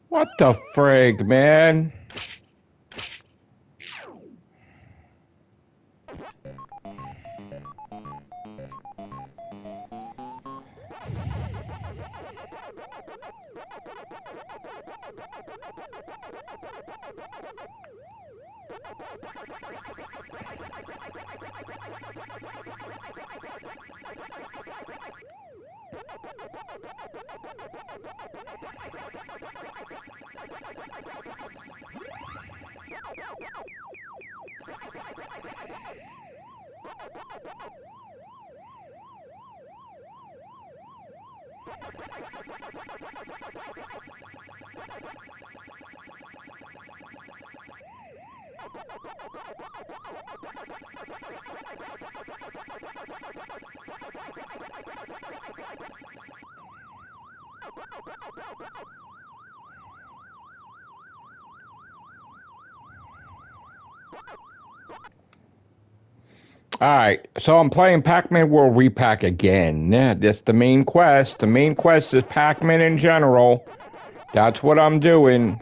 What the frig, man? Alright, so I'm playing Pac-Man World Re-PAC again. Yeah, that's the main quest. The main quest is Pac-Man in general. That's what I'm doing.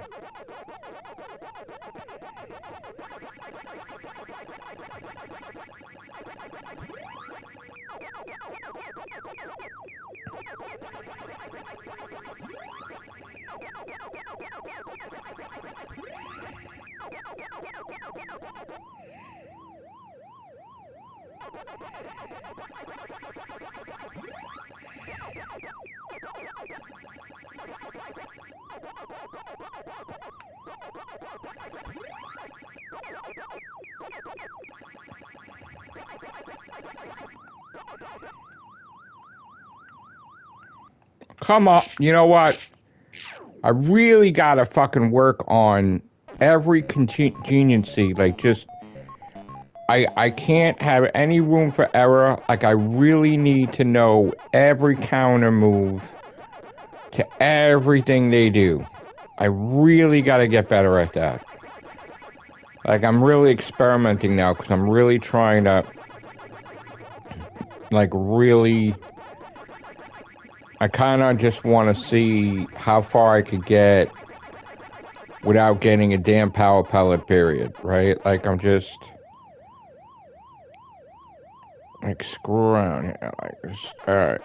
Come on, you know what? I really gotta fucking work on every contingency. Like, just, I can't have any room for error. Like, I really need to know every counter move to everything they do. I really gotta get better at that. Like, I'm really experimenting now because I'm really trying to, like, really... I kind of just want to see how far I could get without getting a damn power pellet, period, right? Like, I'm just... like, screw around here, like this. Alright.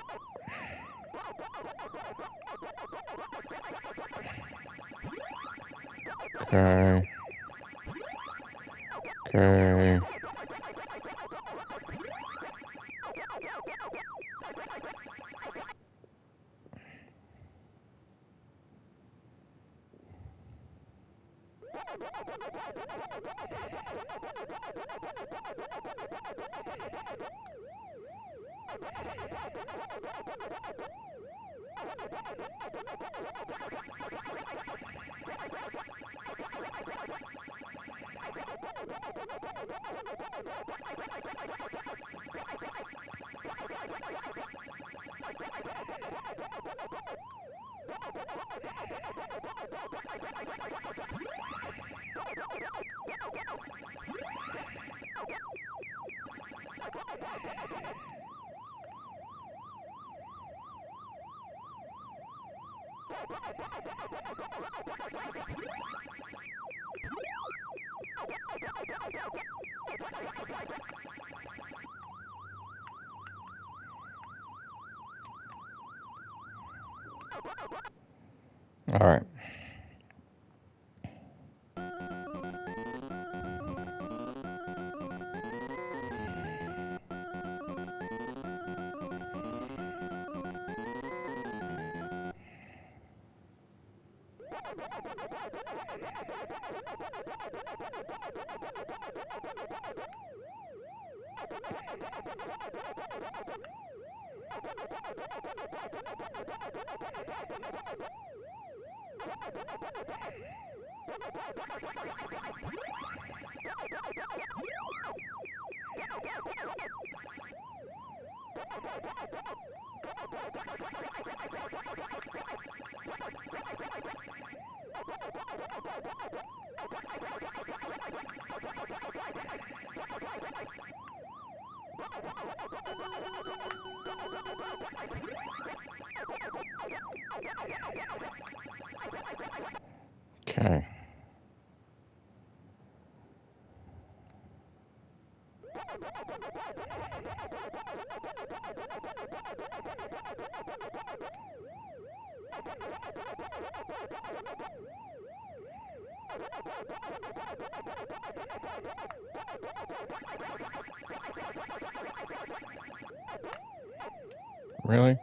Okay. Okay. Okay. Really?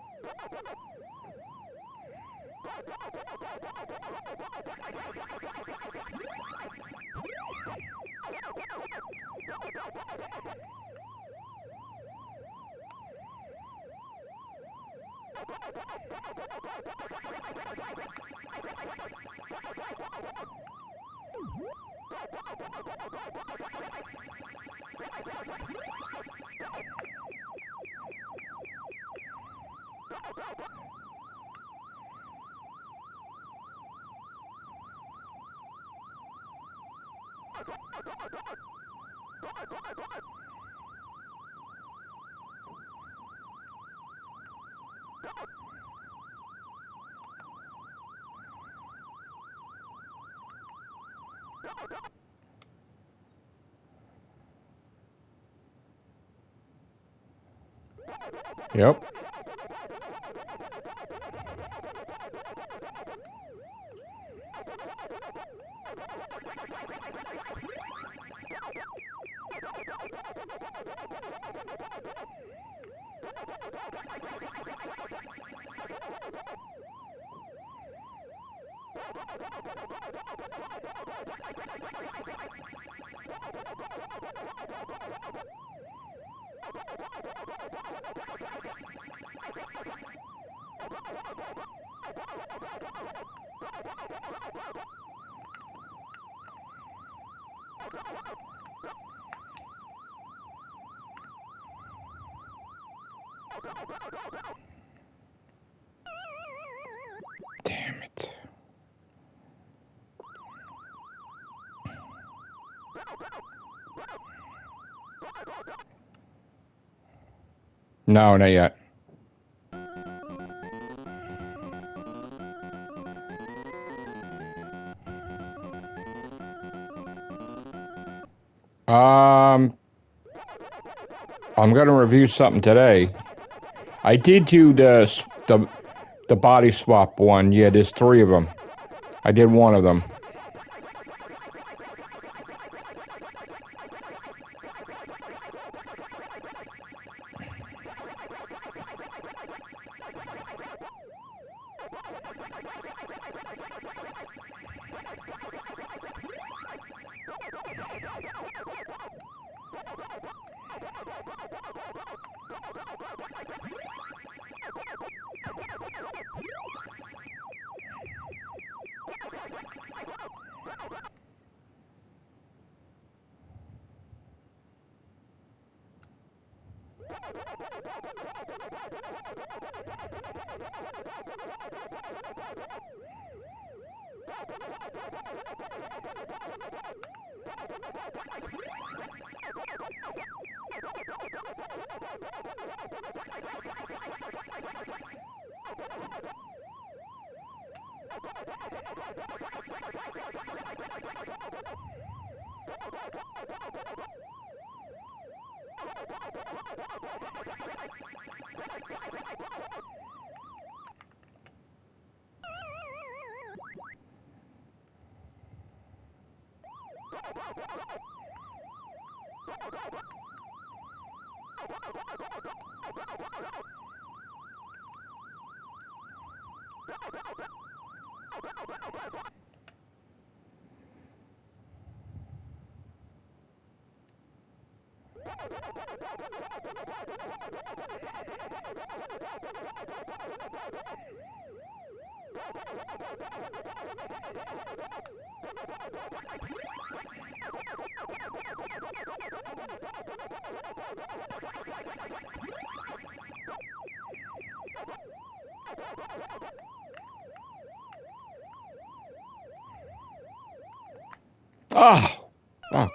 Yep. Damn it. No, not yet. I'm gonna review something today. I did do the body swap one. Yeah, there's 3 of them. I did one of them. Oh, fuck.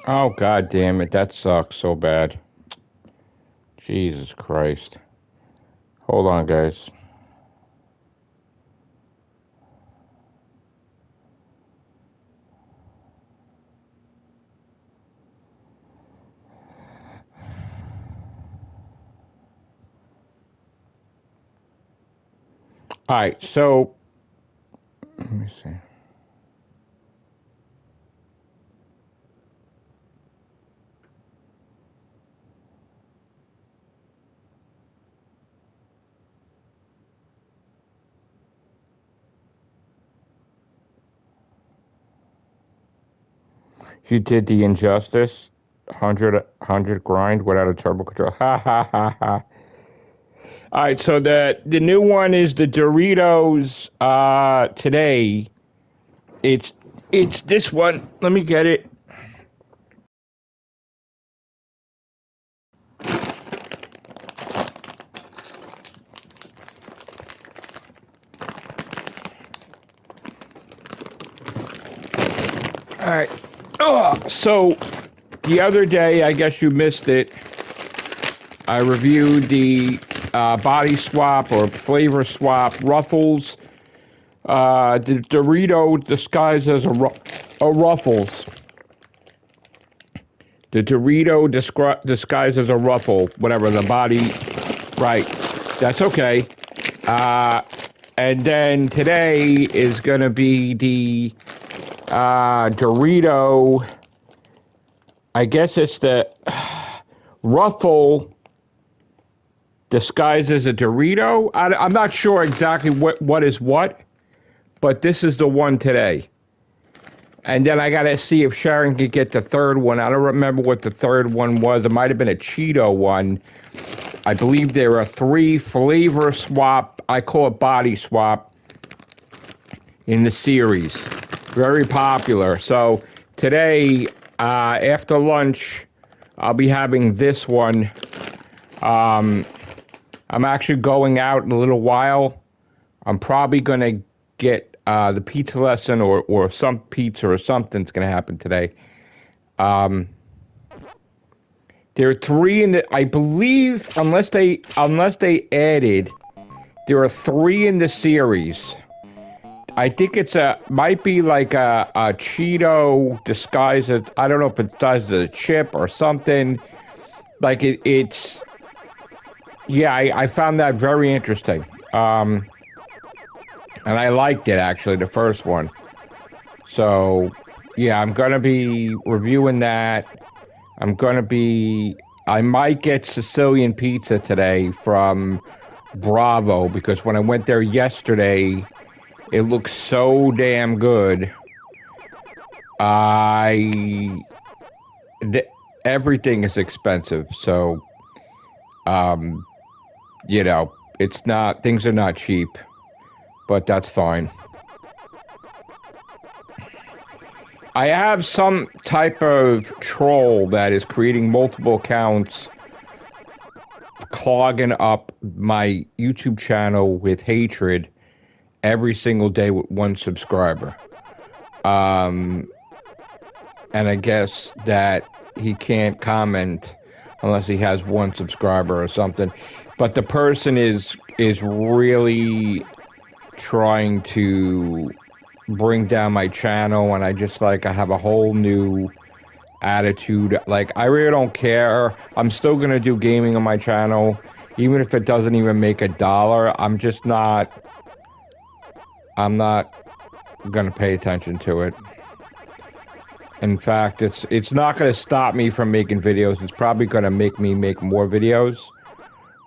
Oh, god damn it. That sucks so bad. Jesus Christ. Hold on, guys. All right, so let me see. You did the Injustice 100 grind without a turbo control. Ha ha ha ha. All right, so the new one is the Doritos. Today, it's this one. Let me get it. All right. Oh, so the other day, I guess you missed it. I reviewed the body swap or flavor swap Ruffles. The Dorito disguised as a Ruffles. The Dorito disguised as a Ruffle, whatever the body. Right, that's okay. And then today is gonna be the Dorito. I guess it's the Ruffle disguised as a Dorito. I'm not sure exactly what is what, but this is the one today. And then I gotta see if Sharon could get the third one. I don't remember what the third one was. It might have been a Cheeto one. I believe there are 3 flavor swap. I call it body swap in the series. Very popular. So today, after lunch, I'll be having this one. I'm actually going out in a little while. I'm probably gonna get the pizza lesson or some pizza or something's gonna happen today. There are 3 in the, I believe, unless they added, there are 3 in the series. I think might be like a Cheeto disguised as, I don't know if it's disguised as a chip or something. Like it's, yeah, I found that very interesting. And I liked it, actually, the first one. So, yeah, I'm going to be reviewing that. I might get Sicilian pizza today from Bravo, because when I went there yesterday, it looks so damn good. Everything is expensive, so, you know, things are not cheap, but that's fine. I have some type of troll that is creating multiple accounts, clogging up my YouTube channel with hatred every single day with 1 subscriber. And I guess that he can't comment unless he has 1 subscriber or something. But the person is really trying to bring down my channel, and I have a whole new attitude. Like, I really don't care. I'm still gonna do gaming on my channel, even if it doesn't even make $1. I'm not gonna pay attention to it. In fact, it's not gonna stop me from making videos. It's probably gonna make me make more videos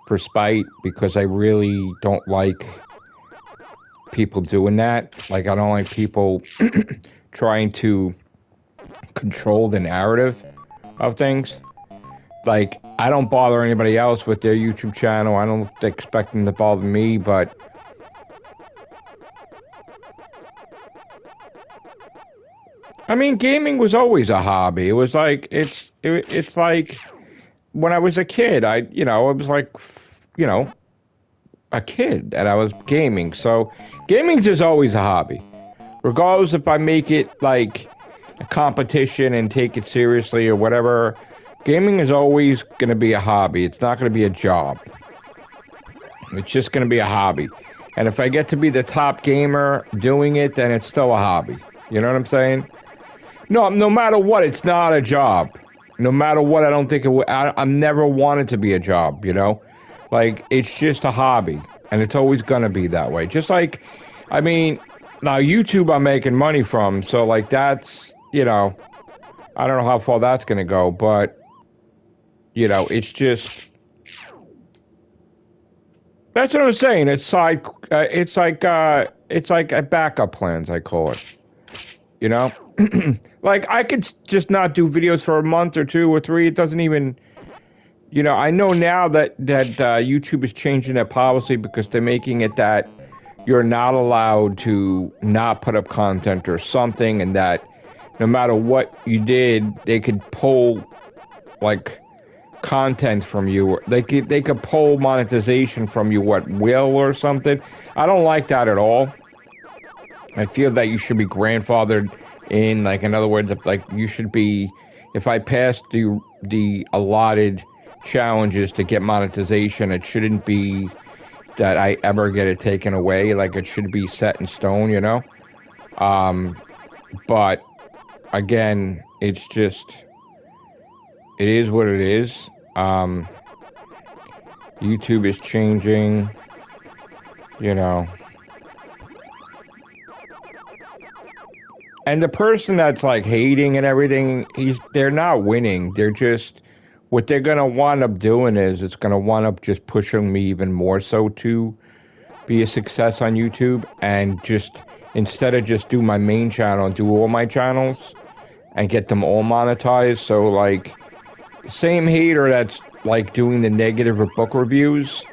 for spite, because I really don't like people doing that. Like, I don't like people trying to control the narrative of things. like, I don't bother anybody else with their YouTube channel. I don't expect them to bother me, but I mean, gaming was always a hobby. It was like it's like when I was a kid. I was like, a kid, and I was gaming. So gaming is always a hobby, regardless if I make it like a competition and take it seriously or whatever. Gaming is always going to be a hobby. It's not going to be a job. It's just going to be a hobby. And if I get to be the top gamer doing it, then it's still a hobby. You know what I'm saying? No matter what, it's not a job. No matter what, I don't think it would. I've never wanted to be a job, Like, it's just a hobby. And it's always going to be that way. Just like, I mean, now YouTube I'm making money from. So, like, that's, I don't know how far that's going to go. But, it's just, that's what I'm saying. It's like a backup plans, I call it. Like, I could just not do videos for a month or 2 or 3. It doesn't even, I know now that YouTube is changing their policy because they're making it that you're not allowed to not put up content or something, and that no matter what you did, they could pull, like, content from you. They could pull monetization from you at will or something. I don't like that at all. I feel that you should be grandfathered in, like, in other words, like, you should be, if I passed the allotted challenges to get monetization, it shouldn't be that I ever get it taken away. Like, it should be set in stone, But again, it's just, it is what it is. YouTube is changing, And the person that's, like, hating and everything, they're not winning. They're just, what they're going to wind up doing is it's going to wind up just pushing me even more so to be a success on YouTube, and just, instead of just do my main channel and do all my channels and get them all monetized. So, like, same hater that's, like, doing the negative book reviews,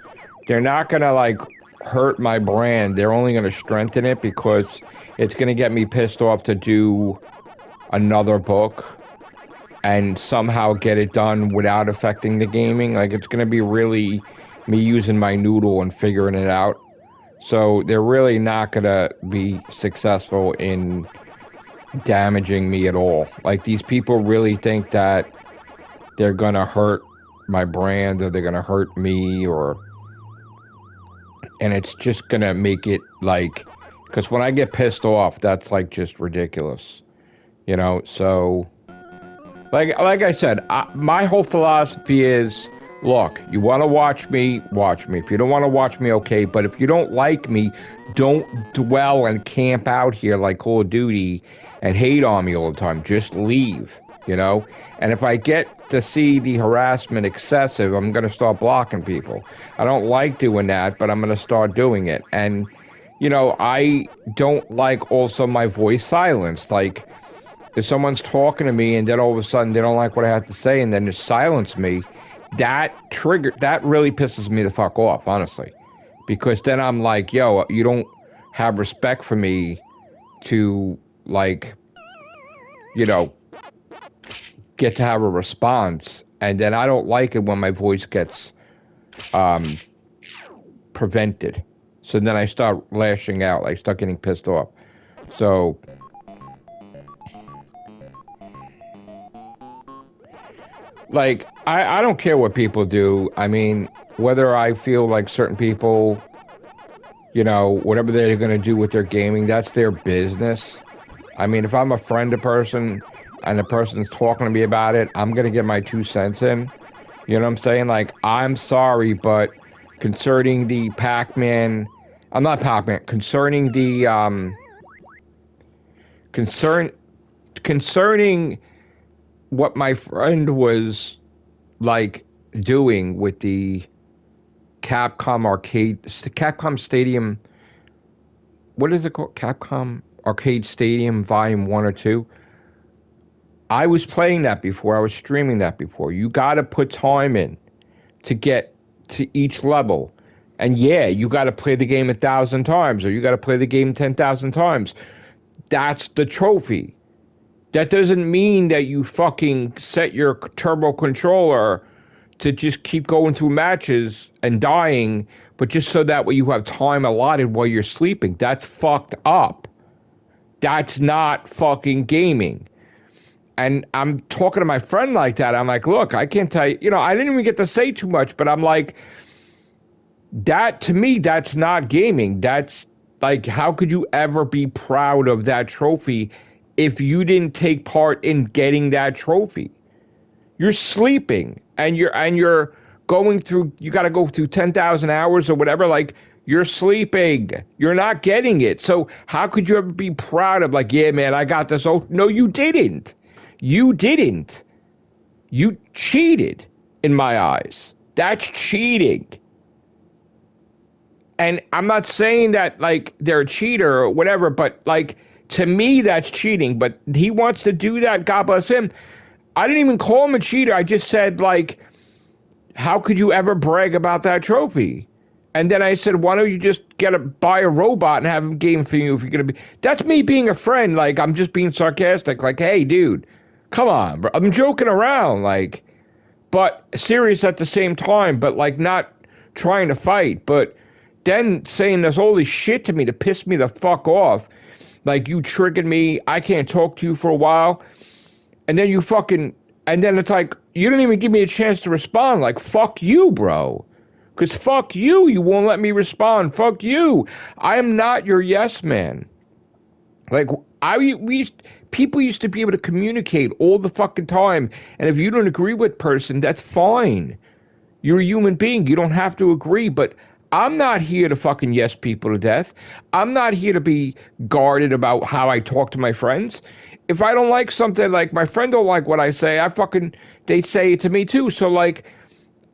they're not going to, like, hurt my brand. They're only going to strengthen it, because it's going to get me pissed off to do another book and somehow get it done without affecting the gaming. Like, it's going to be really me using my noodle and figuring it out. So they're really not going to be successful in damaging me at all. Like, these people really think that they're going to hurt my brand, or they're going to hurt me, and it's just going to make it, like, because when I get pissed off, that's, like, just ridiculous. So, like I said, my whole philosophy is, look, you want to watch me, watch me. If you don't want to watch me, okay. But if you don't like me, don't dwell and camp out here like Call of Duty and hate on me all the time. Just leave, And if I get to see the harassment excessive, I'm going to start blocking people. I don't like doing that, but I'm going to start doing it. And, I don't like also my voice silenced. Like, if someone's talking to me and then all of a sudden they don't like what I have to say and then just silence me, that really pisses me the fuck off, honestly. Because then I'm like, yo, you don't have respect for me to, like, get to have a response. And then I don't like it when my voice gets prevented. So then I start lashing out, like, start getting pissed off. So, like, I don't care what people do. I mean, whether I feel like certain people, whatever they're going to do with their gaming, that's their business. I mean, if I'm a friend of person and the person's talking to me about it, I'm going to get my 2 cents in. You know what I'm saying? Like, I'm sorry, but concerning the PAC-MAN, I'm not PAC-MAN, concerning the, concerning what my friend was, like, doing with the Capcom Stadium, what is it called? Capcom Arcade Stadium Volume 1 or 2? I was playing that before. I was streaming that before. You got to put time in to get to each level. And yeah, you got to play the game 1,000 times or you got to play the game 10,000 times. That's the trophy. That doesn't mean that you fucking set your turbo controller to just keep going through matches and dying, but just so that way you have time allotted while you're sleeping. That's fucked up. That's not fucking gaming. And I'm talking to my friend like that. I'm like, look, I can't tell you, I didn't even get to say too much, but I'm like, that to me, that's not gaming. That's like, how could you ever be proud of that trophy if you didn't take part in getting that trophy? You're sleeping and you're going through, you got to go through 10,000 hours or whatever. Like, you're sleeping. You're not getting it. So how could you ever be proud of like, yeah, man, I got this? Oh, no, you didn't. You didn't. You cheated in my eyes. That's cheating. And I'm not saying that like they're a cheater or whatever, but like to me that's cheating. But he wants to do that. God bless him. I didn't even call him a cheater. I just said like, how could you ever brag about that trophy? And then I said, why don't you just buy a robot and have him game for you if you're gonna be? That's me being a friend. Like I'm just being sarcastic. Like, hey, dude, come on, bro. I'm joking around. Like, but serious at the same time. But like not trying to fight. But then saying this all this shit to me to piss me the fuck off. Like you triggered me. I can't talk to you for a while. And then and then it's like, you didn't even give me a chance to respond. Like, fuck you, bro. Because fuck you, you won't let me respond. Fuck you. I am not your yes man. Like, people used to be able to communicate all the fucking time. And if you don't agree with person, that's fine. You're a human being. You don't have to agree. But I'm not here to fucking yes people to death. I'm not here to be guarded about how I talk to my friends. If I don't like something, like my friend don't like what I say, they say it to me too. So like,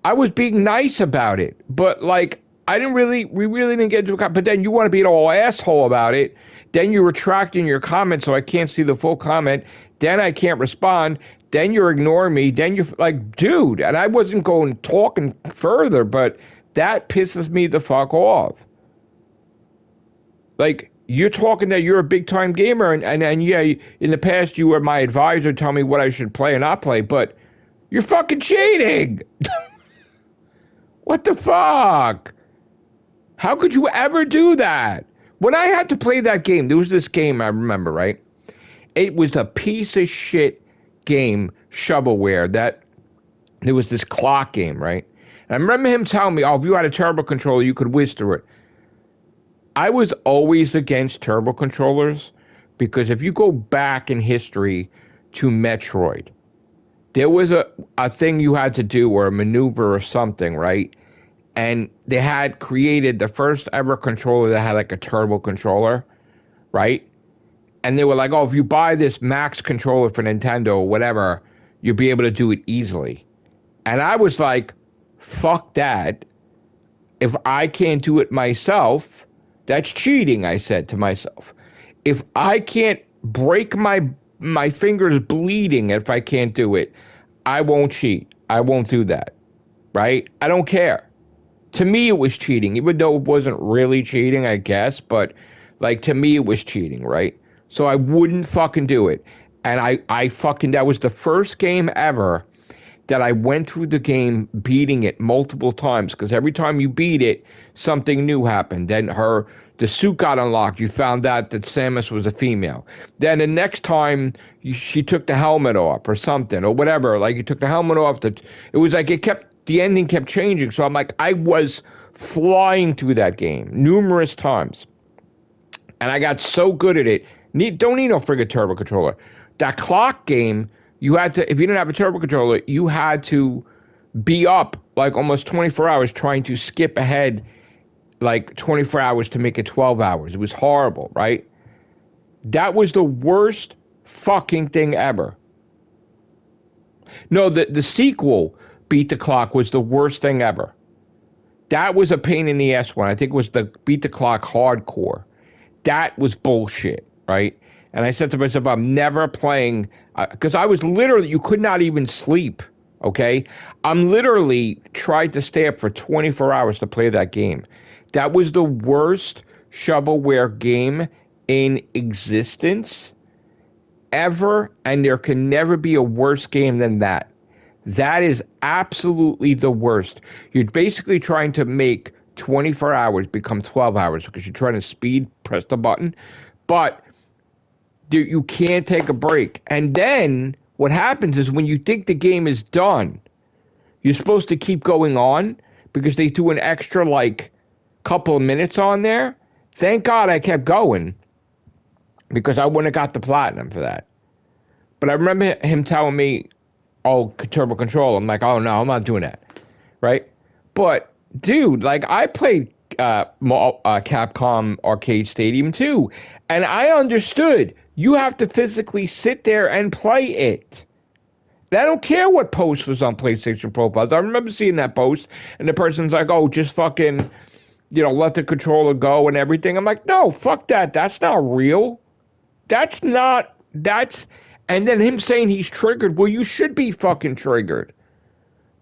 I was being nice about it, but like, we really didn't get into a, but then you want to be an all asshole about it. Then you're retracting your comment. So I can't see the full comment. Then I can't respond. Then you're ignoring me. Then you're like, dude, and I wasn't talking further, but that pisses me the fuck off. Like, you're talking that you're a big time gamer and yeah, in the past you were my advisor, tell me what I should play and not play, but you're fucking cheating. What the fuck? How could you ever do that? When I had to play that game, there was this game I remember, right? It was a piece of shit game, shovelware, that there was this clock game, right? And I remember him telling me, oh, if you had a turbo controller, you could whiz through it. I was always against turbo controllers because if you go back in history to Metroid, there was a thing you had to do or a maneuver or something, right? And they had created the first ever controller that had like a turbo controller, right? And they were like, oh, if you buy this Max controller for Nintendo or whatever, you'll be able to do it easily. And I was like, fuck that. If I can't do it myself, that's cheating, I said to myself. If I can't break my fingers bleeding if I can't do it, I won't cheat. I won't do that, right? I don't care. To me, it was cheating, even though it wasn't really cheating, I guess. But, like, to me, it was cheating, right? So I wouldn't fucking do it. And that was the first game ever that I went through the game beating it multiple times. Because every time you beat it, something new happened. Then the suit got unlocked. You found out that Samus was a female. Then the next time, she took the helmet off or something or whatever. Like, you took the helmet off. It was like the ending kept changing. So I'm like, I was flying through that game numerous times. And I got so good at it. Don't need no friggin' turbo controller. That clock game, you had to, if you didn't have a turbo controller, you had to be up like almost 24 hours trying to skip ahead like 24 hours to make it 12 hours. It was horrible, right? That was the worst fucking thing ever. No, the sequel, Beat the Clock, was the worst thing ever. That was a pain in the ass one. I think it was the Beat the Clock Hardcore. That was bullshit, right? And I said to myself, I'm never playing, because I was literally, you could not even sleep, okay? I'm literally tried to stay up for 24 hours to play that game. That was the worst shovelware game in existence ever, and there can never be a worse game than that. That is absolutely the worst. You're basically trying to make 24 hours become 12 hours because you're trying to press the button, but you can't take a break. And then what happens is when you think the game is done, you're supposed to keep going on because they do an extra like couple of minutes on there. Thank God I kept going because I wouldn't have got the platinum for that. But I remember him telling me, oh, Turbo Control. I'm like, oh no, I'm not doing that. Right? But dude, like I played Capcom Arcade Stadium too. And I understood you have to physically sit there and play it. I don't care what post was on PlayStation Profiles. I remember seeing that post, and the person's like, oh, just fucking, let the controller go and everything. I'm like, no, fuck that. That's not real. And then him saying he's triggered. Well, you should be fucking triggered.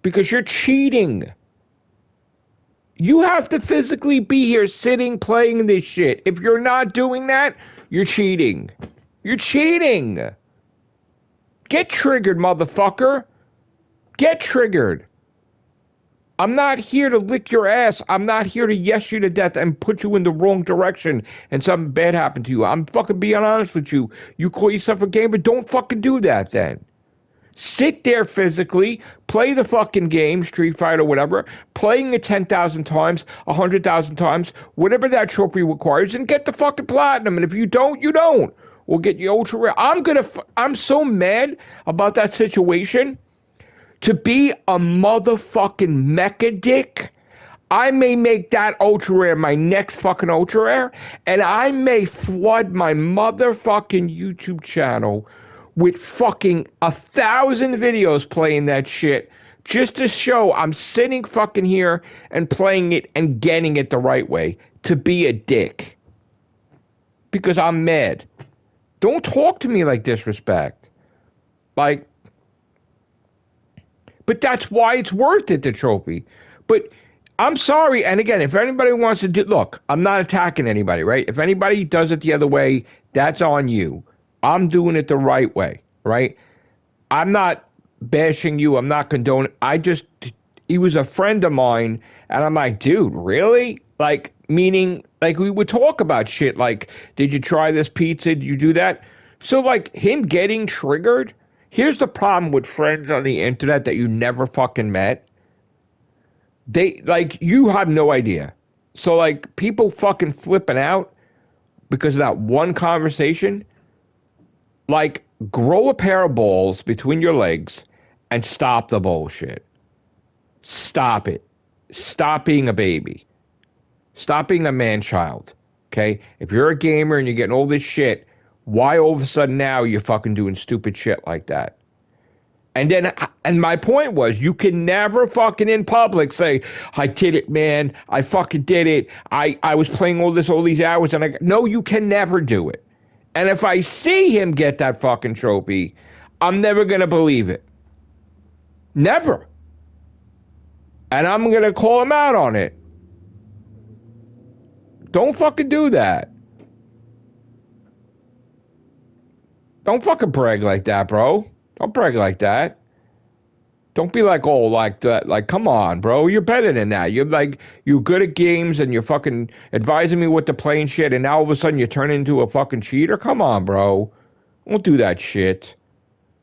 Because you're cheating. You have to physically be here sitting, playing this shit. If you're not doing that, you're cheating. You're cheating. Get triggered, motherfucker. Get triggered. I'm not here to lick your ass. I'm not here to yes you to death and put you in the wrong direction and something bad happened to you. I'm fucking being honest with you. You call yourself a gamer, don't fucking do that then. Sit there physically, play the fucking game, Street Fighter, whatever, playing it 10,000 times, 100,000 times, whatever that trophy requires, and get the fucking platinum. And if you don't, you don't. We'll get you ultra rare. I'm so mad about that situation. To be a motherfucking mecha dick, I may make that ultra rare my next fucking ultra rare, and I may flood my motherfucking YouTube channel with fucking 1,000 videos playing that shit just to show I'm sitting fucking here and playing it and getting it the right way. To be a dick. Because I'm mad. Don't talk to me like disrespect. But that's why it's worth it, the trophy. But I'm sorry, and again, if anybody wants to look, I'm not attacking anybody, right? If anybody does it the other way, that's on you. I'm doing it the right way, right? I'm not bashing you. I'm not condoning. He was a friend of mine, and I'm like, dude, really? Meaning, we would talk about shit like, did you try this pizza? Did you do that? So, him getting triggered, here's the problem with friends on the internet that you never fucking met. They, you have no idea. So, people fucking flipping out because of that one conversation, grow a pair of balls between your legs and stop the bullshit. Stop it. Stop being a baby. Stop being a man-child, okay? If you're a gamer and you're getting all this shit, why all of a sudden now you're fucking doing stupid shit like that? And my point was, you can never fucking in public say, I did it, man. I fucking did it. I was playing all these hours, and no, you can never do it. And if I see him get that fucking trophy, I'm never going to believe it. Never. And I'm going to call him out on it. Don't fucking do that. Don't fucking brag like that, bro. Don't brag like that. Don't be like that. Come on, bro. You're better than that. You're good at games and you're fucking advising me what to play and shit, and now all of a sudden you turn into a fucking cheater? Come on, bro. Don't do that shit.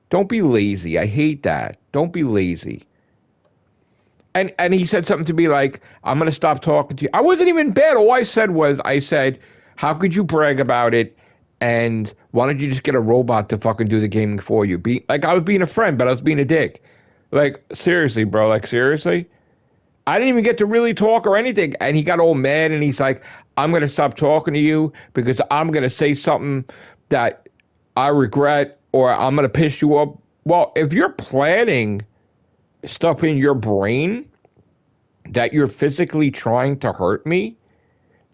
Don't be lazy. I hate that. Don't be lazy. And he said something to me like, I'm going to stop talking to you. I wasn't even bad. All I said, how could you brag about it? And why don't you just get a robot to fucking do the gaming for you? I was being a friend, but I was being a dick. Seriously, bro. Seriously? I didn't even get to really talk or anything. And he got all mad and he's like, I'm going to stop talking to you because I'm going to say something that I regret or I'm going to piss you off. Well, if you're planning stuff in your brain that you're physically trying to hurt me,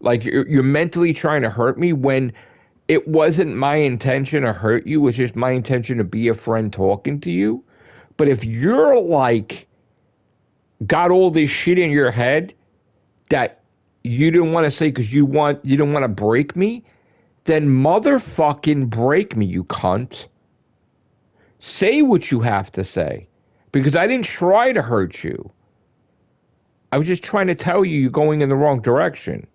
you're mentally trying to hurt me, when it wasn't my intention to hurt you. It was just my intention to be a friend talking to you. But if you're like, got all this shit in your head that you didn't want to say because you didn't want to break me, then motherfucking break me, you cunt. Say what you have to say. Because I didn't try to hurt you. I was just trying to tell you you're going in the wrong direction.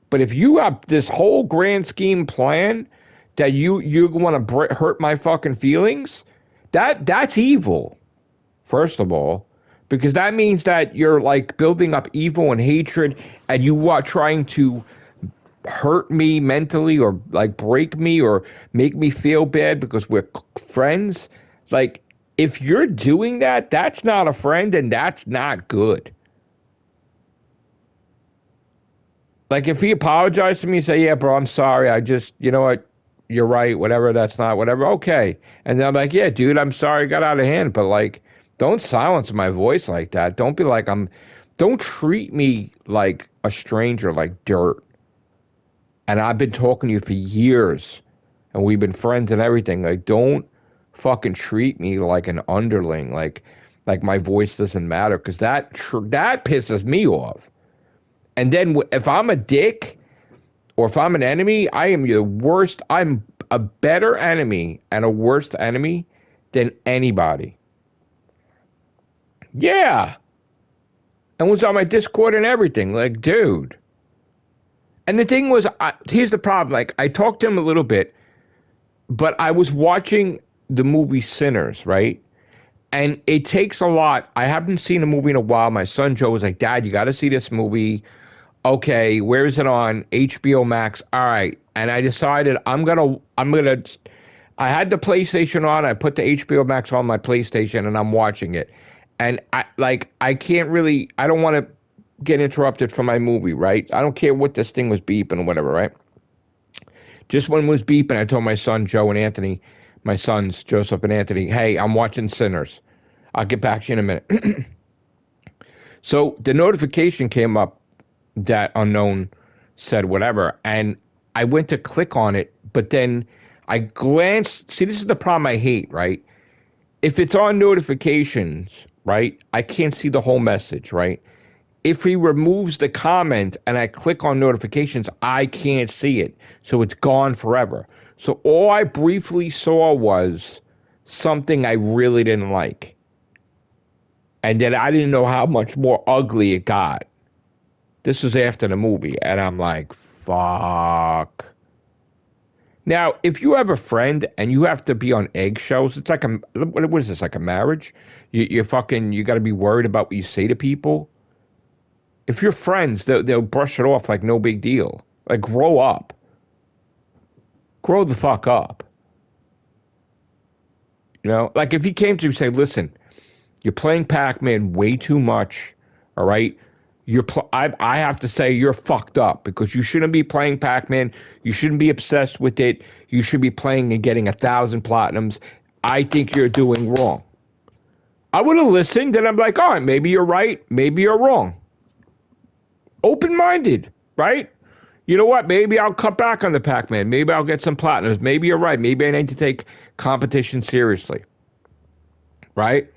But if you have this whole grand scheme plan that you want to hurt my fucking feelings, that's evil, first of all. Because that means that you're like building up evil and hatred and you are trying to hurt me mentally or like break me or make me feel bad because we're friends. Like, if you're doing that, that's not a friend and that's not good. Like, if he apologized to me and say, yeah, bro, I'm sorry. I just, you know what? You're right. Whatever. That's not whatever. Okay. And then I'm like, yeah, dude, I'm sorry. I got out of hand. But like, don't silence my voice like that. Don't be like, don't treat me like a stranger, like dirt. And I've been talking to you for years and we've been friends and everything. Like, don't fucking treat me like an underling. Like my voice doesn't matter. Cause that pisses me off. And then if I'm a dick or if I'm an enemy, I am the worst. I'm a better enemy and a worse enemy than anybody. Yeah. And was on my Discord and everything. Like, dude. And the thing was, here's the problem. Like, I talked to him a little bit, but I was watching the movie Sinners, right? And it takes a lot. I haven't seen a movie in a while. My son Joe was like, Dad, you got to see this movie. Okay, where is it on? HBO Max. All right. And I decided I had the PlayStation on. I put the HBO Max on my PlayStation and I'm watching it. And I don't want to get interrupted from my movie, right? I don't care what this thing was beeping or whatever, right? Just when it was beeping, I told my son Joe and Anthony, my sons Joseph and Anthony, hey, I'm watching Sinners. I'll get back to you in a minute. So the notification came up that unknown said whatever, and I went to click on it, but then I glanced. See, this is the problem I hate, right? If it's on notifications, right, I can't see the whole message, right? If he removes the comment and I click on notifications, I can't see it. So it's gone forever. So all I briefly saw was something I really didn't like. And then I didn't know how much more ugly it got. This was after the movie, and I'm like, fuck. Now, if you have a friend and you have to be on eggshells, it's like what is this, like a marriage? You got to be worried about what you say to people. If you're friends, they'll brush it off like no big deal. Like, grow up. Grow the fuck up. You know, like if he came to you and say, listen, you're playing Pac-Man way too much, all right? I have to say you're fucked up because you shouldn't be playing Pac-Man. You shouldn't be obsessed with it. You should be playing and getting 1,000 platinums. I think you're doing wrong. I would have listened and I'm like, all right, maybe you're right. Maybe you're wrong. Open-minded, right? You know what? Maybe I'll cut back on the Pac-Man. Maybe I'll get some platinums. Maybe you're right. Maybe I need to take competition seriously. Right?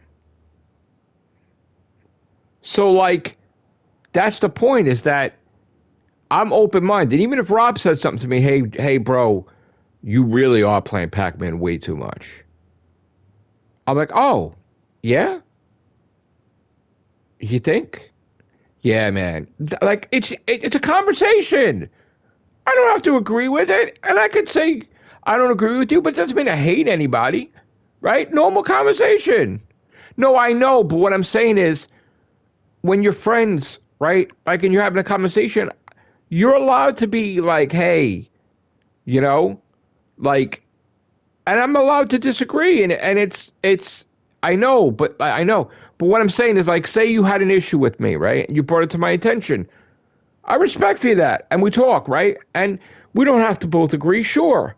So, like, that's the point, is that I'm open-minded. Even if Rob said something to me, hey, bro, you really are playing Pac-Man way too much. I'm like, oh, yeah? You think? Yeah, man. Like, it's a conversation. I don't have to agree with it. And I could say, I don't agree with you, but it doesn't mean I hate anybody. Right? Normal conversation. No, I know, but what I'm saying is, when you're friends, right? Like, and you're having a conversation, you're allowed to be like, hey, you know, like, and I'm allowed to disagree. And I know. But what I'm saying is, like, say you had an issue with me, right? You brought it to my attention. I respect you that. And we talk, right? And we don't have to both agree. Sure.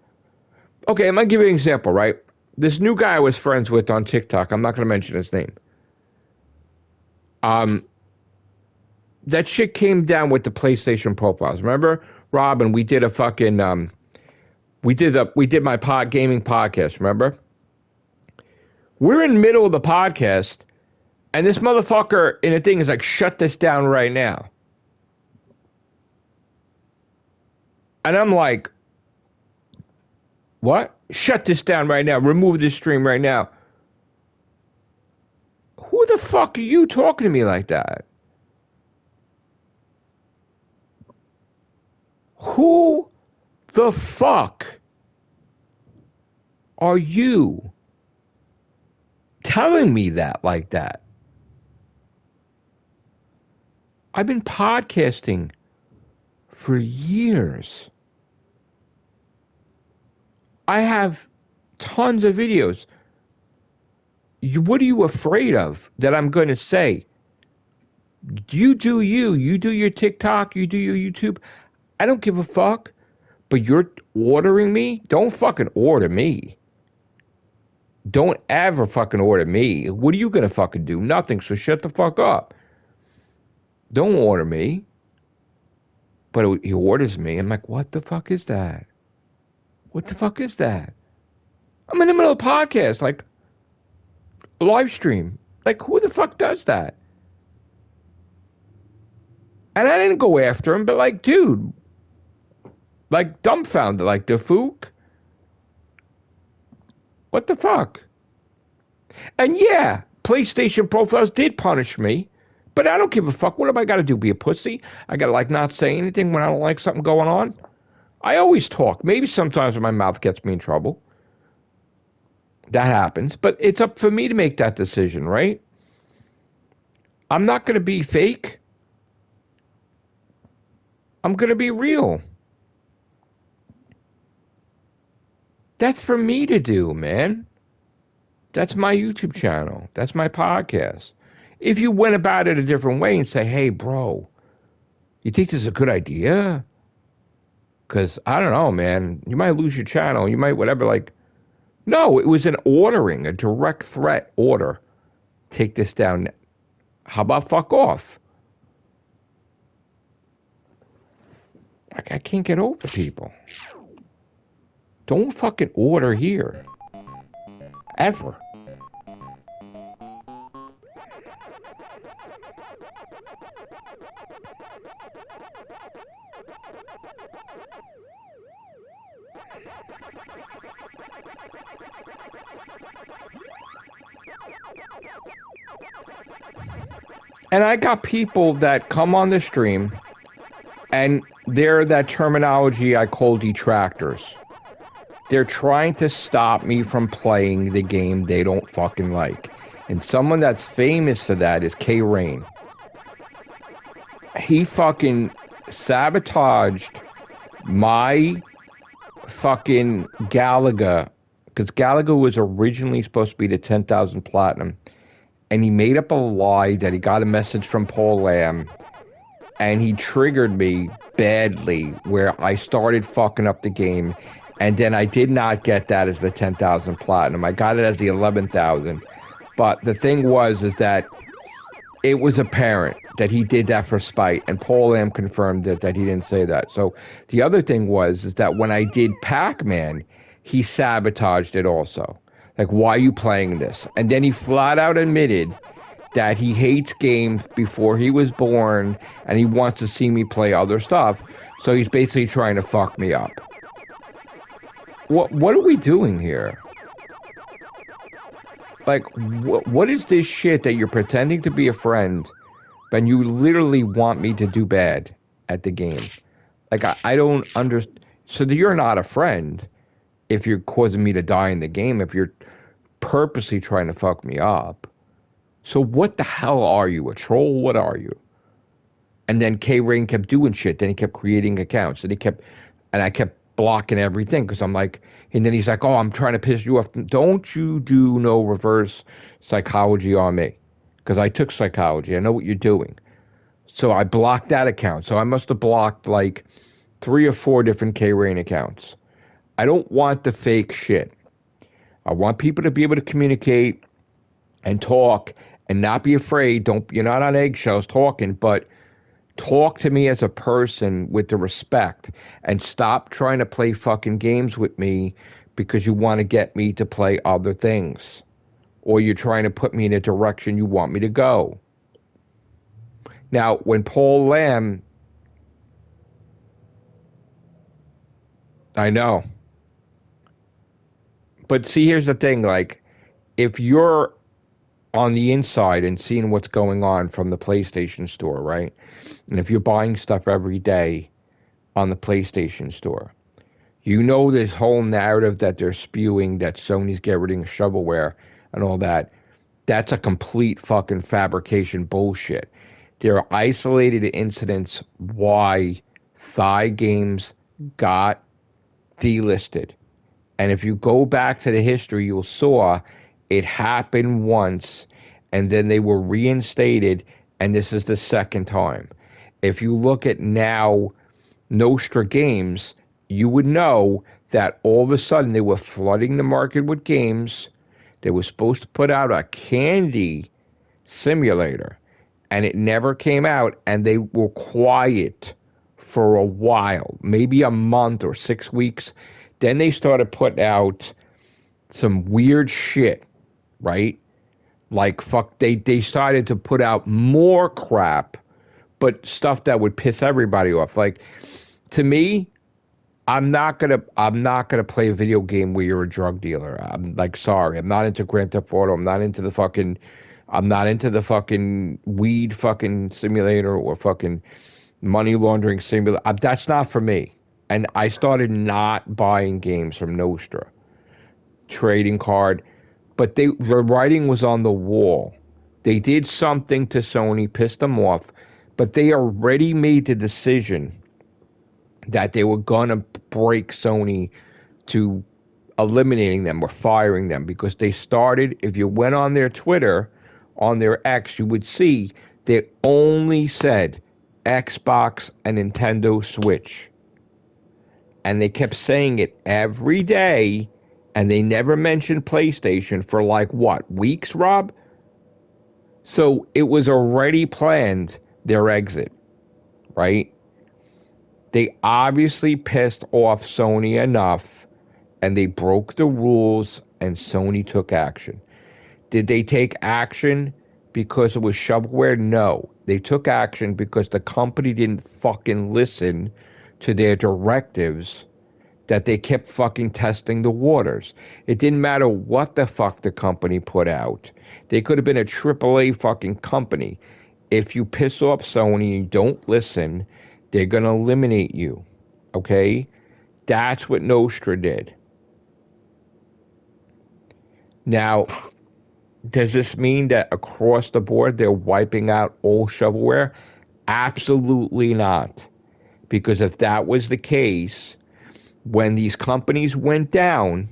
Okay. I'm going to give you an example, right? This new guy I was friends with on TikTok, I'm not going to mention his name. That shit came down with the PlayStation profiles. Remember, Rob, and we did a fucking, We did my gaming podcast, remember? We're in the middle of the podcast, and this motherfucker in the thing is like, shut this down right now. And I'm like, what? Shut this down right now. Remove this stream right now. Who the fuck are you talking to me like that? Who the fuck are you telling me that like that? I've been podcasting for years. I have tons of videos. What are you afraid of that I'm going to say? You do you. You do your TikTok. You do your YouTube. I don't give a fuck. But you're ordering me? Don't fucking order me. Don't ever fucking order me. What are you going to fucking do? Nothing, so shut the fuck up. Don't order me. But he orders me. I'm like, what the fuck is that? What the fuck is that? I'm in the middle of a podcast, like, a live stream. Like, who the fuck does that? And I didn't go after him, but like, dude, like, dumbfounded, like, the fook? What the fuck? And yeah, PlayStation profiles did punish me, but I don't give a fuck. What have I got to do? Be a pussy? I got to, like, not say anything when I don't like something going on? I always talk. Maybe sometimes my mouth gets me in trouble. That happens, but it's up for me to make that decision, right? I'm not going to be fake. I'm going to be real. That's for me to do, man. That's my YouTube channel. That's my podcast. If you went about it a different way and say, hey, bro, you think this is a good idea? Because, I don't know, man. You might lose your channel. You might whatever, like. No, it was an ordering, a direct threat order. Take this down. How about fuck off? Like, I can't get over people. Don't fucking order here. Ever. And I got people that come on the stream, and they're that terminology I call detractors. They're trying to stop me from playing the game they don't fucking like. And someone that's famous for that is K-Rain. He fucking sabotaged my fucking Galaga, because Galaga was originally supposed to be the 10,000 platinum. And he made up a lie that he got a message from Paul Lamb, and he triggered me badly where I started fucking up the game, and then I did not get that as the 10,000 platinum. I got it as the 11,000. But the thing was is that it was apparent that he did that for spite, and Paul Lamb confirmed it, that he didn't say that. So the other thing was is that when I did PAC-MAN, he sabotaged it also. Like, why are you playing this? And then he flat out admitted that he hates games before he was born, and he wants to see me play other stuff. So he's basically trying to fuck me up. What are we doing here? Like, what is this shit that you're pretending to be a friend, but you literally want me to do bad at the game? Like, I don't understand. So you're not a friend if you're causing me to die in the game, if you're purposely trying to fuck me up. So what the hell are you? A troll? What are you? And then K-Rain kept doing shit. Then he kept creating accounts. And I kept blocking everything because I'm like, and then he's like, oh, I'm trying to piss you off. Don't you do no reverse psychology on me. Because I took psychology. I know what you're doing. So I blocked that account. So I must have blocked like 3 or 4 different K-Rain accounts. I don't want the fake shit. I want people to be able to communicate and talk and not be afraid. You're not on eggshells talking, but Talk to me as a person with the respect and stop trying to play fucking games with me because you want to get me to play other things or you're trying to put me in a direction you want me to go. Now, when Paul Lamb, I know. But see, here's the thing, like, if you're on the inside and seeing what's going on from the PlayStation Store, right? And if you're buying stuff every day on the PlayStation Store, you know this whole narrative that they're spewing that Sony's getting rid of shovelware and all that. That's a complete fucking fabrication bullshit. There are isolated incidents why Thai games got delisted. And if you go back to the history, you'll saw it happened once and then they were reinstated, and this is the second time. If you look at now Nostra Games, you would know that all of a sudden they were flooding the market with games. They were supposed to put out a candy simulator, and it never came out, and they were quiet for a while, maybe a month or 6 weeks. Then they started putting out some weird shit, right? Like, fuck, they started to put out more crap, but stuff that would piss everybody off. Like, to me, I'm not gonna play a video game where you're a drug dealer. I'm like, sorry, I'm not into Grand Theft Auto. I'm not into the fucking weed fucking simulator or fucking money laundering simulator. That's not for me. And I started not buying games from Nostra, trading card, but the writing was on the wall. They did something to Sony, pissed them off, but they already made the decision that they were gonna break Sony to eliminating them or firing them, because they started, if you went on their Twitter, on their X, you would see they only said Xbox and Nintendo Switch. And they kept saying it every day, and they never mentioned PlayStation for like, what, weeks, Rob? So it was already planned, their exit, right? They obviously pissed off Sony enough, and they broke the rules, and Sony took action. Did they take action because it was shovelware? No. They took action because the company didn't fucking listen to their directives, that they kept fucking testing the waters. It didn't matter what the fuck the company put out. They could have been a AAA fucking company. If you piss off Sony and don't listen, they're going to eliminate you. Okay? That's what Nostra did. Now, does this mean that across the board they're wiping out all shovelware? Absolutely not. Because if that was the case, when these companies went down,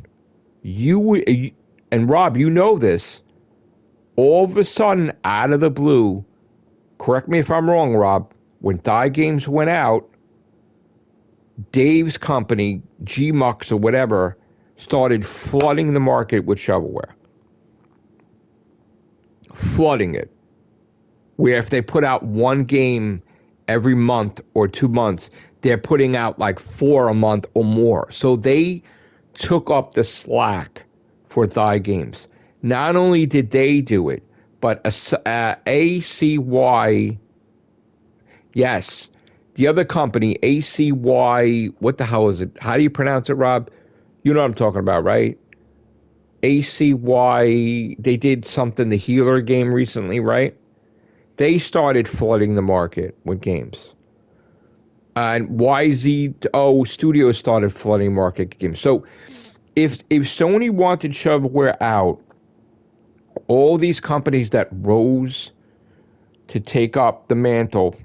and Rob, you know this, all of a sudden, out of the blue, correct me if I'm wrong, Rob, when Thai Games went out, Dave's company, G-Mux or whatever, started flooding the market with shovelware. Flooding it. Where if they put out one game every month or 2 months, they're putting out like 4 a month or more. So they took up the slack for Thai Games. Not only did they do it, but ACY, yes, the other company, ACY, what the hell is it? How do you pronounce it, Rob? You know what I'm talking about, right? ACY, they did something, the Healer game recently, right? They started flooding the market with games. And YZO Studios started flooding market games. So if Sony wanted shovelware out, all these companies that rose to take up the mantle,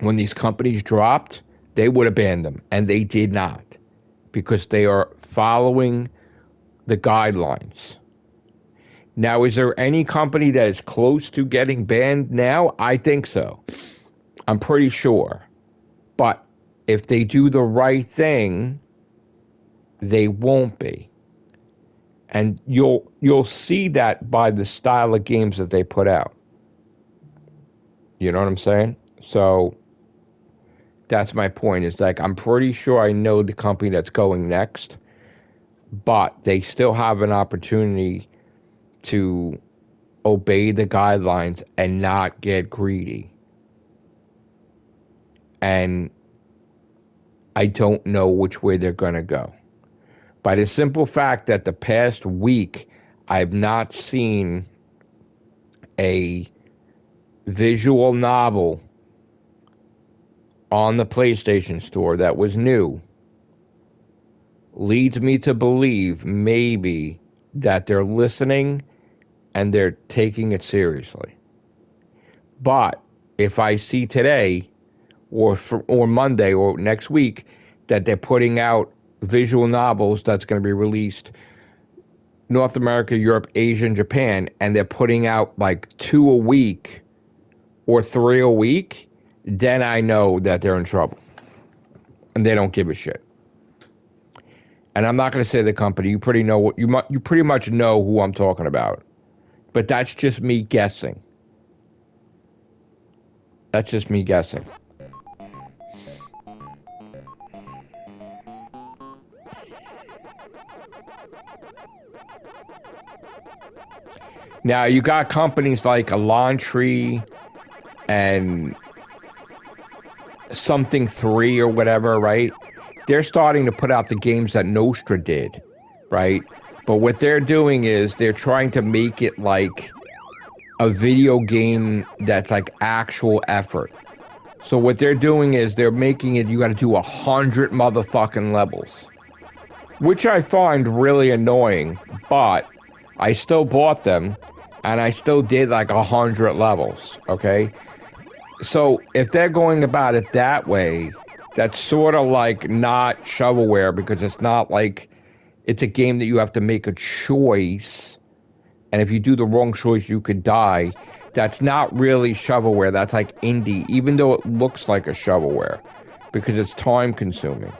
when these companies dropped, they would have banned them. And they did not, because they are following the guidelines. Now, is there any company that is close to getting banned now? I think so. I'm pretty sure. But if they do the right thing, they won't be. And you'll see that by the style of games that they put out. You know what I'm saying? So that's my point. Is like I'm pretty sure I know the company that's going next, but they still have an opportunity to obey the guidelines and not get greedy. And I don't know which way they're going to go. By the simple fact that the past week I've not seen a visual novel on the PlayStation Store that was new leads me to believe maybe that they're listening and they're taking it seriously. But if I see today or Monday or next week that they're putting out visual novels that's going to be released North America, Europe, Asia, and Japan, and they're putting out like 2 a week or 3 a week, then I know that they're in trouble. And they don't give a shit. And I'm not going to say the company. You pretty much know who I'm talking about. But that's just me guessing. That's just me guessing. Now, you got companies like Elantry and something 3 or whatever, right? They're starting to put out the games that Nostra did, right? But what they're doing is they're trying to make it like a video game that's like actual effort. So what they're doing is they're making it, you got to do 100 motherfucking levels, which I find really annoying, but I still bought them and I still did like 100 levels, okay? So if they're going about it that way, that's sort of like not shovelware, because it's not like it's a game that you have to make a choice, and if you do the wrong choice, you could die. That's not really shovelware. That's like indie, even though it looks like a shovelware, because it's time consuming.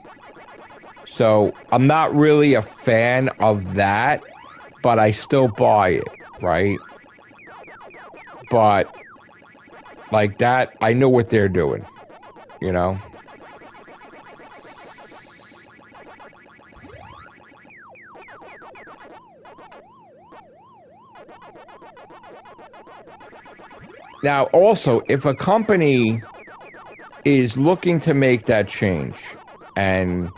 So I'm not really a fan of that, but I still buy it, right? But like that, I know what they're doing, you know? Now, also, if a company is looking to make that change and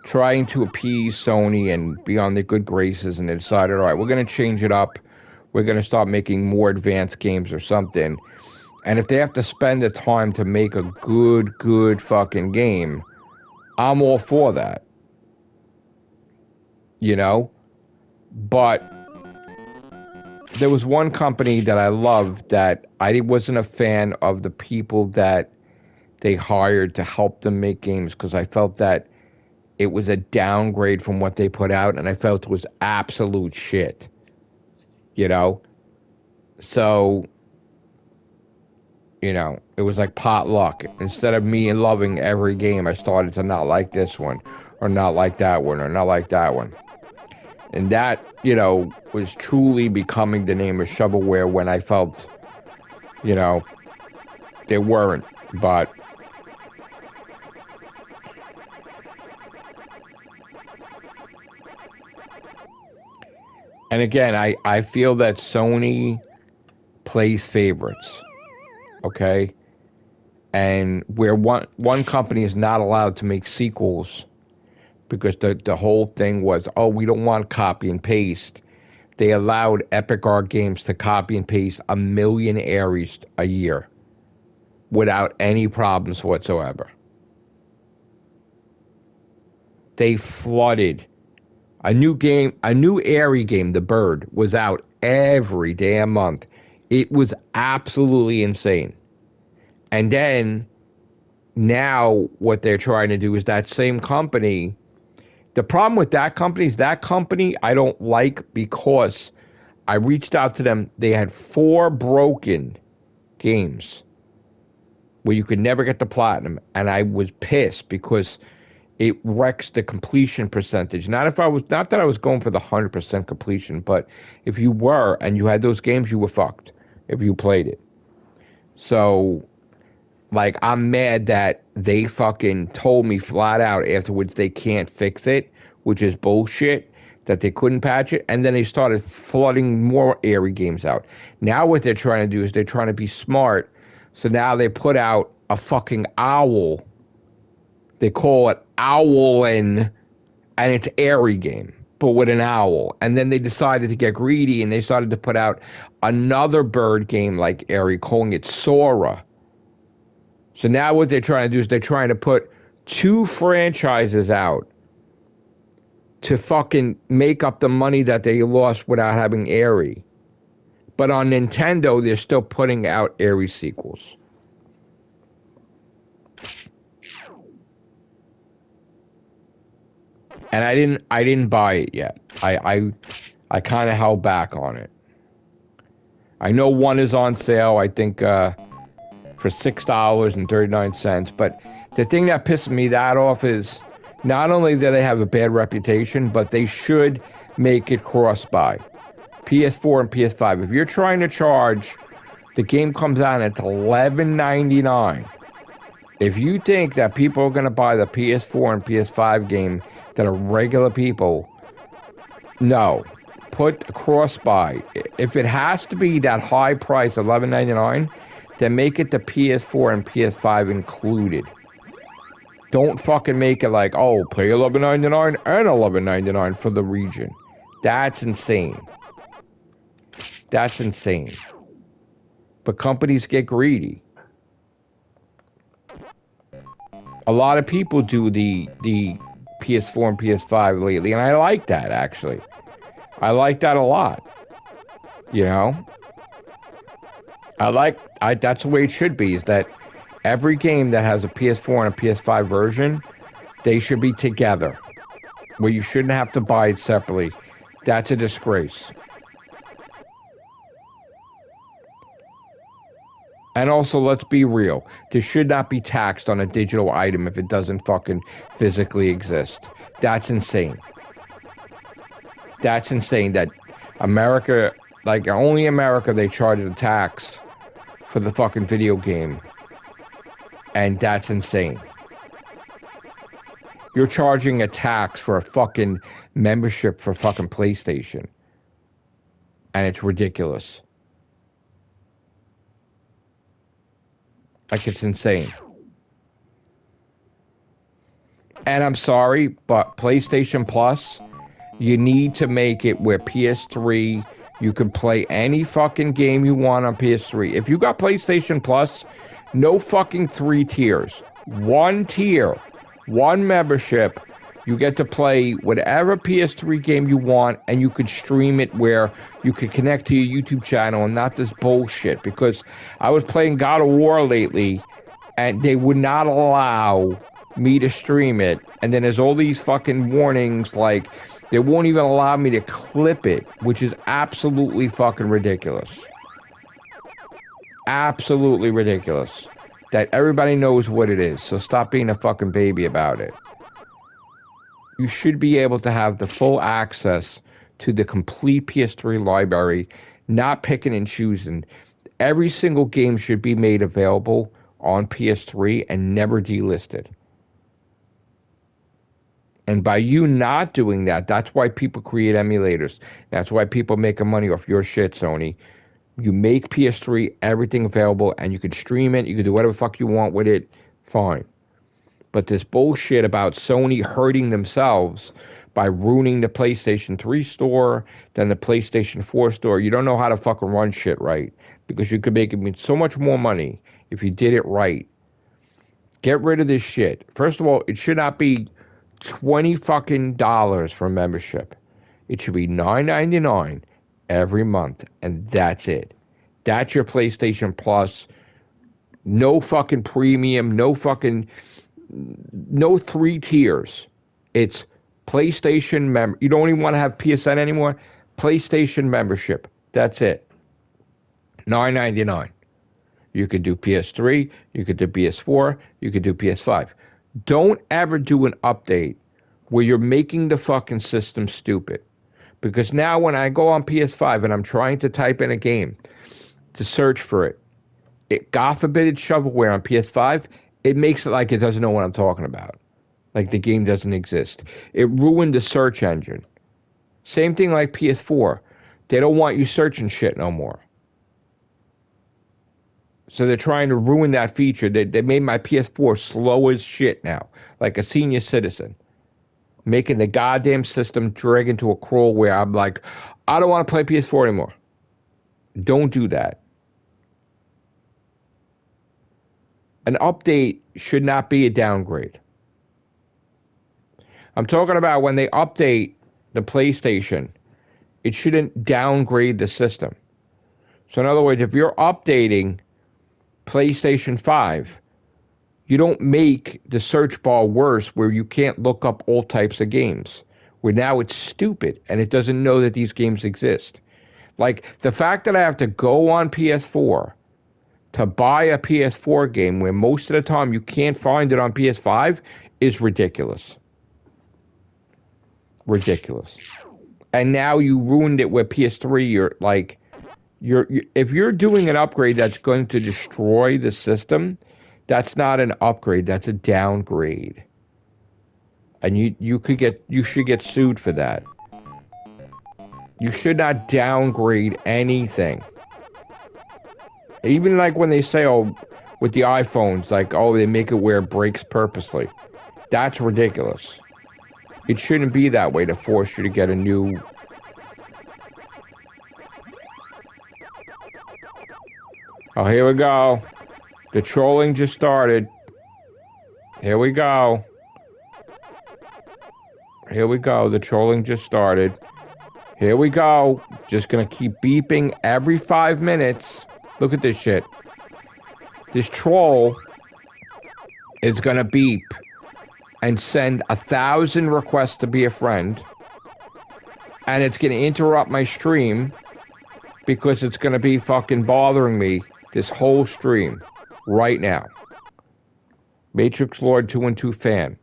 trying to appease Sony and be on their good graces, and they decided, all right, we're going to change it up, we're going to start making more advanced games or something, and if they have to spend the time to make a good fucking game, I'm all for that. You know? But there was one company that I loved that I wasn't a fan of the people that they hired to help them make games, because I felt that it was a downgrade from what they put out, and I felt it was absolute shit. You know? So, you know, it was like potluck. Instead of me loving every game, I started to not like this one, or not like that one, or not like that one. And that, you know, was truly becoming the name of shovelware when I felt, you know, they weren't. But and again, I feel that Sony plays favorites, okay? And where one company is not allowed to make sequels because the whole thing was, oh, we don't want copy and paste. They allowed Epic Art Games to copy and paste 1 million Ares a year without any problems whatsoever. They flooded. A new Aerie game, The Bird, was out every damn month. It was absolutely insane. And then, now what they're trying to do is that same company. The problem with that company is that company I don't like, because I reached out to them. They had 4 broken games where you could never get the platinum, and I was pissed because it wrecks the completion percentage. Not that I was going for the 100% completion, but if you were and you had those games, you were fucked if you played it. So Like, I'm mad that they fucking told me flat out afterwards they can't fix it, which is bullshit, that they couldn't patch it. And then they started flooding more Airy games out. Now what they're trying to do is they're trying to be smart. So now they put out a fucking owl. They call it Owlin', and it's Airy game, but with an owl. And then they decided to get greedy, and they started to put out another bird game like Airy, calling it Sora. So now what they're trying to do is they're trying to put 2 franchises out to fucking make up the money that they lost without having Airy. But on Nintendo, they're still putting out Airy sequels. And I didn't buy it yet. I kind of held back on it. I know one is on sale, I think, for $6.39. But the thing that pisses me that off is not only do they have a bad reputation, but they should make it cross-buy. PS4 and PS5. If you're trying to charge, the game comes out at $11.99. If you think that people are going to buy the PS4 and PS5 game that are regular people, no. Put cross-buy. If it has to be that high price, $11.99, then make it the PS4 and PS5 included. Don't fucking make it like, oh, pay $11.99 and $11.99 for the region. That's insane. That's insane. But companies get greedy. A lot of people do the PS4 and PS5 lately, and I like that, actually. I like that a lot. You know? That's the way it should be, is that every game that has a PS4 and a PS5 version, they should be together. Where you shouldn't have to buy it separately. That's a disgrace. And also, let's be real. This should not be taxed on a digital item if it doesn't fucking physically exist. That's insane. That's insane that America, like only America, they charge a tax for the fucking video game. And that's insane. You're charging a tax for a fucking membership for fucking PlayStation. And it's ridiculous. Like, it's insane. And I'm sorry, but PlayStation Plus, you need to make it where PS3, you can play any fucking game you want on PS3. If you got PlayStation Plus, no fucking 3 tiers. 1 tier, 1 membership. You get to play whatever PS3 game you want, and you could stream it where you could connect to your YouTube channel and not this bullshit. Because I was playing God of War lately, and they would not allow me to stream it. And then there's all these fucking warnings, like, they won't even allow me to clip it, which is absolutely fucking ridiculous. Absolutely ridiculous. That everybody knows what it is, so stop being a fucking baby about it. You should be able to have the full access to the complete PS3 library, not picking and choosing. Every single game should be made available on PS3 and never delisted. And by you not doing that, that's why people create emulators. That's why people make money off your shit, Sony. You make PS3 everything available, and you can stream it, you can do whatever the fuck you want with it, fine. But this bullshit about Sony hurting themselves by ruining the PlayStation 3 store, then the PlayStation 4 store, you don't know how to fucking run shit right. Because you could make so much more money if you did it right. Get rid of this shit. First of all, it should not be $20 fucking dollars for a membership. It should be $9.99 every month, and that's it. That's your PlayStation Plus. No fucking premium, no 3 tiers. It's PlayStation you don't even want to have PSN anymore. PlayStation membership. That's it. $9.99. You could do PS3, you could do PS4, you could do PS5. Don't ever do an update where you're making the fucking system stupid. Because now when I go on PS5 and I'm trying to type in a game to search for it, God forbid it's shovelware on PS5, it makes it like it doesn't know what I'm talking about. Like the game doesn't exist. It ruined the search engine. Same thing like PS4. They don't want you searching shit no more. So they're trying to ruin that feature. They made my PS4 slow as shit now, like a senior citizen. Making the goddamn system drag into a crawl where I'm like, I don't want to play PS4 anymore. Don't do that. An update should not be a downgrade. I'm talking about when they update the PlayStation, it shouldn't downgrade the system. So in other words, if you're updating PlayStation 5, you don't make the search bar worse where you can't look up all types of games. Where now it's stupid and it doesn't know that these games exist. Like the fact that I have to go on PS4 to buy a PS4 game where most of the time you can't find it on PS5 is ridiculous. Ridiculous. And now you ruined it with PS3. If you're doing an upgrade that's going to destroy the system, that's not an upgrade, that's a downgrade. And you should get sued for that. You should not downgrade anything. Even like when they say, oh, with the iPhones, like, oh, they make it where it breaks purposely. That's ridiculous. It shouldn't be that way to force you to get a new... Oh, here we go. The trolling just started. Here we go. Here we go. The trolling just started. Here we go. Just gonna keep beeping every 5 minutes. Look at this shit. This troll is gonna beep and send 1,000 requests to be a friend. And it's gonna interrupt my stream because it's gonna be fucking bothering me this whole stream right now. Matrixlord212 fan.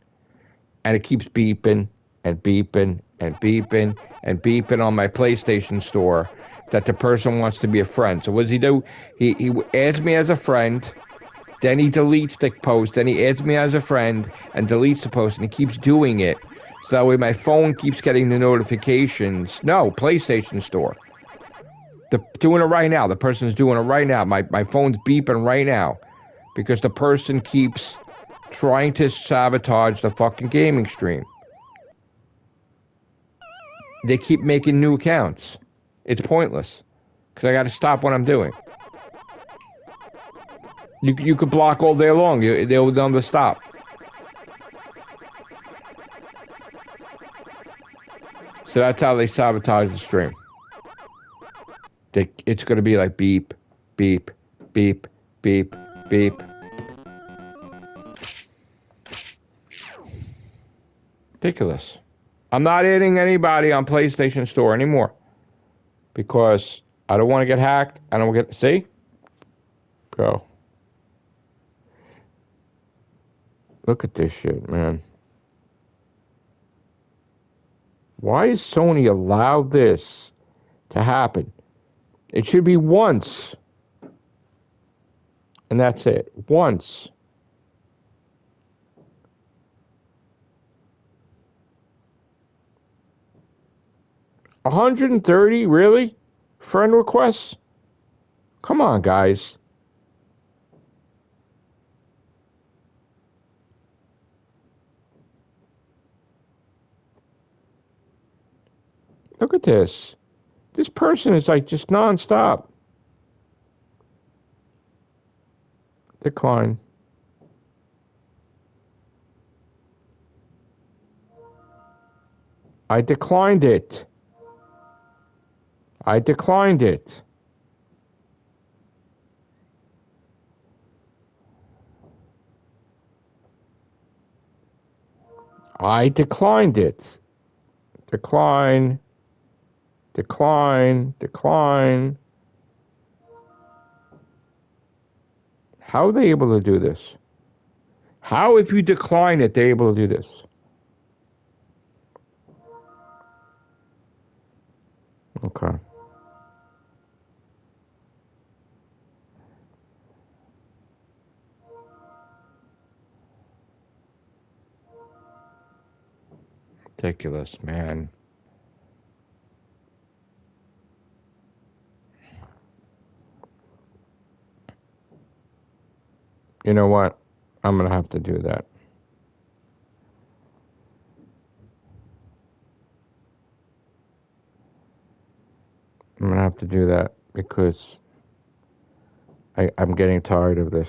And it keeps beeping and beeping and beeping and beeping on my PlayStation store that the person wants to be a friend. So what does he do? He adds me as a friend, then he deletes the post, then he adds me as a friend and deletes the post, and he keeps doing it. So that way my phone keeps getting the notifications. No, PlayStation store. Doing it right now. The person's doing it right now. My phone's beeping right now because the person keeps trying to sabotage the fucking gaming stream. They keep making new accounts. It's pointless because I got to stop what I'm doing. You could block all day long. They'll never stop. So that's how they sabotage the stream. It's going to be like beep, beep, beep, beep, beep. Ridiculous. I'm not adding anybody on PlayStation Store anymore because I don't want to get hacked. I don't get... See? Go. Look at this shit, man. Why is Sony allowed this to happen? It should be once. And that's it. Once. $130? Really? Friend requests? Come on, guys. Look at this. This person is like just nonstop. Decline. I declined it. I declined it. I declined it. Decline. Decline. Decline. How are they able to do this? How, if you decline it, they're able to do this? Okay. ridiculous, man. You know what? I'm going to have to do that. I'm going to have to do that because I'm getting tired of this.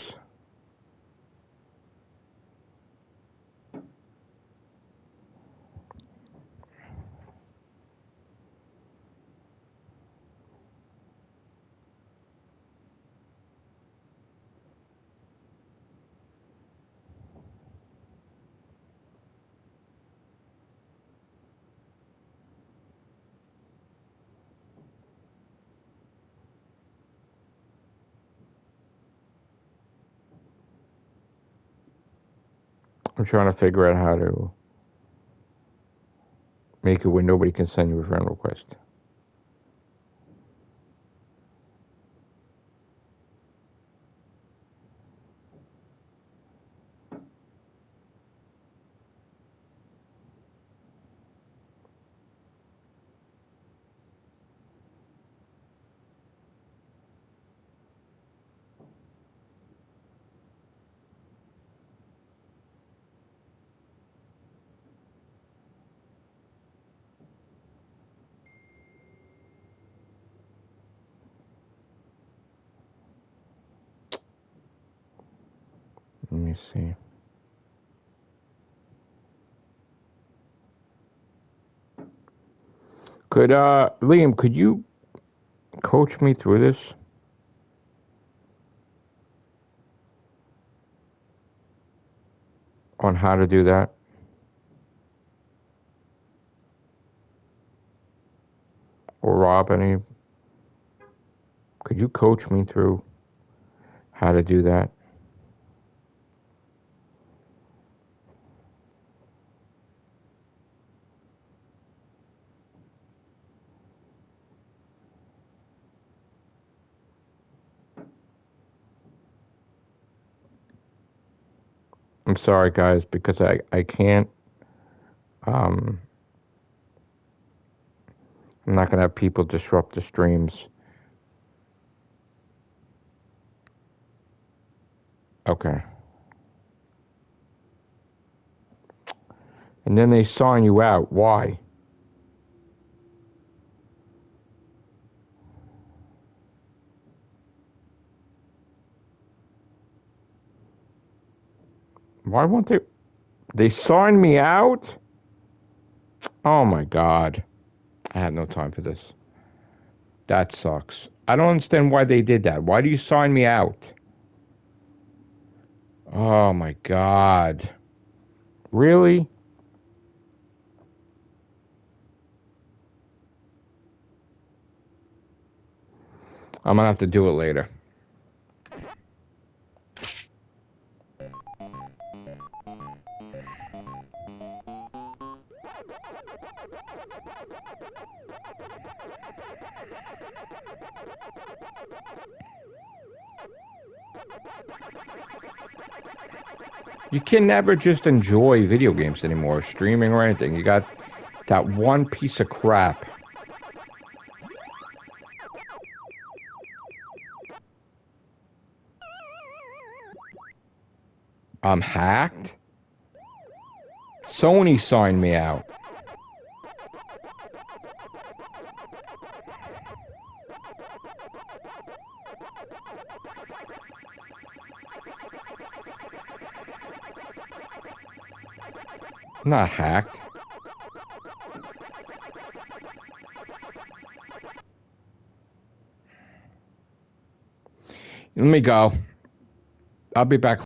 I'm trying to figure out how to make it where nobody can send you a friend request. Let me see. Liam, could you coach me through this? On how to do that? Or Rob, could you coach me through how to do that? I'm sorry, guys, because I can't. I'm not going to have people disrupt the streams. Okay. And then they sign you out. Why? Why won't they? They sign me out? Oh my God. I have no time for this. That sucks. I don't understand why they did that. Why do you sign me out? Oh my God. Really? I'm gonna have to do it later. You can never just enjoy video games anymore, streaming or anything. You got that one piece of crap. I'm hacked? Sony signed me out. Not hacked. Let me go. I'll be back.